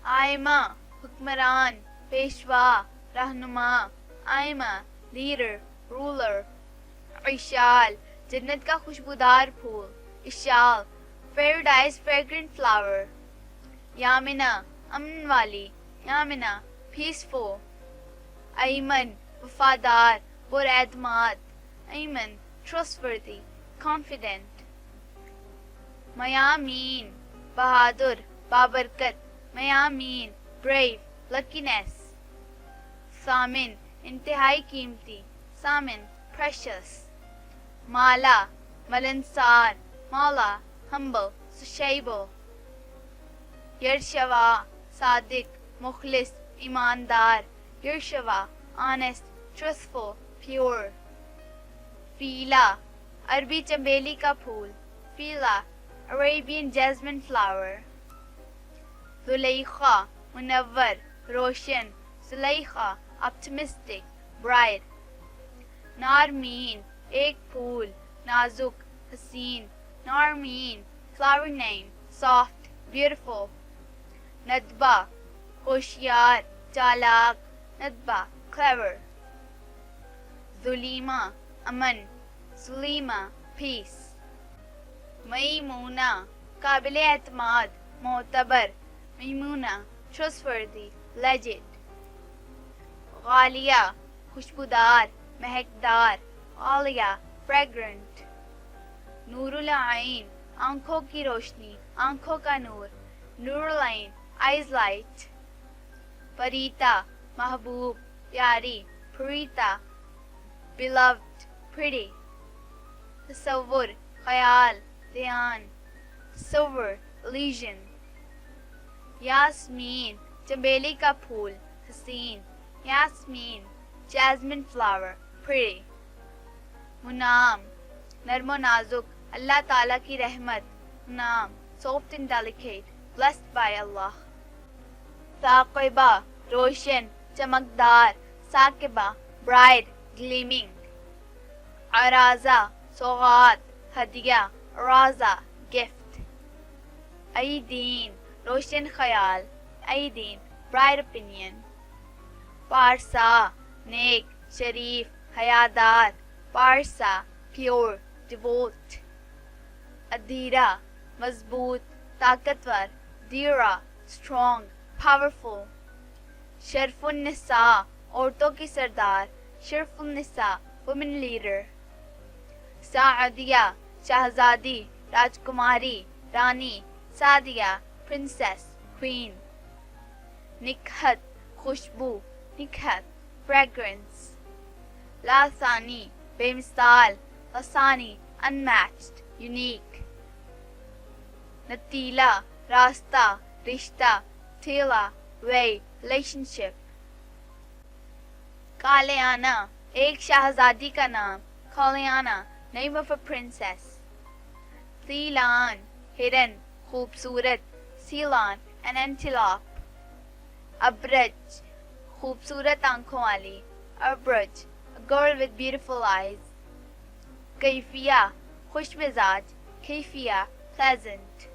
آئمہ حکمران پیشوا رہنما آئمہ لیڈر رولر اشال جنت کا خوشبودار پھول اشال پیراڈائز فریگرنٹ فلاور یامنہ امن والی یامنہ پیسفل ایمن وفادار پر اعتماد ایمن trustworthy confident میامین بہادر بابرکت میامین brave luckiness ثامن انتہائی قیمتی ثامن precious مالا ملنسار مالا humble sociable یرشوا صادق مخلص ایماندار یرشوا honest truthful pure فیلا عربی چنبیلی کا پھول فیلا عربین جیسمن فلاور زلیخا منور روشن زلیخا optimistic bright نارمین ایک پھول نازک حسین نارمین flower name soft beautiful ندبہ ہوشیار چالاک ندبہ clever ظلیمہ امن سلیمہ پیس میمونہ قابل اعتماد معتبر میمونہ trustworthy legit غالیہ خوشبودار مہکدار غالیہ fragrant نور العین آنکھوں کی روشنی آنکھوں کا نور نور العین eyes light پریتا محبوب پیاری پریتا beloved pretty تصور خیال دھیان تصور illusion یاسمین چنبیلی کا پھول حسین یاسمین jasmine flower pretty منام نرم و نازک اللہ تعالیٰ کی رحمت منام soft and delicate blessed by Allah Saqiba روشن چمکدار ثاقبہ bright gleaming عرازہ سوغات ہدیہ عرازہ gift ایدین روشن خیال ایدین bright opinion پارسا نیک شریف حیادار پارسا pure devout ادھیرا مضبوط طاقتور دیرا strong powerful شرف النساء عورتوں کی سردار شرف النساء women leader سعدیہ شہزادی راجکماری رانی سعدیہ princess queen نکہت خوشبو نکہت fragrance لاسانی بے مثال لسانی unmatched unique نتیلا راستہ رشتہ تیلا way relationship کالیانہ ایک شہزادی کا نام کالیانہ name of a princess سیلان ہرن خوبصورت سیلان an antelope ابرج خوبصورت آنکھوں والی ابرج a girl with beautiful eyes کیفیہ خوش مزاج کیفیہ pleasant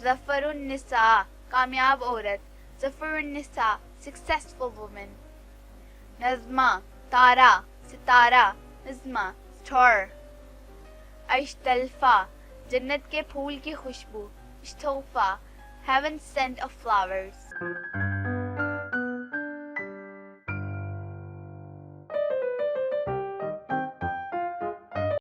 ظفر النساء کامیاب عورت ظفر النساء successful woman نظمہ تارا ستارہ نظمہ star اشتلفہ جنت کے پھول کی خوشبو اشتوفہ heaven scent of flowers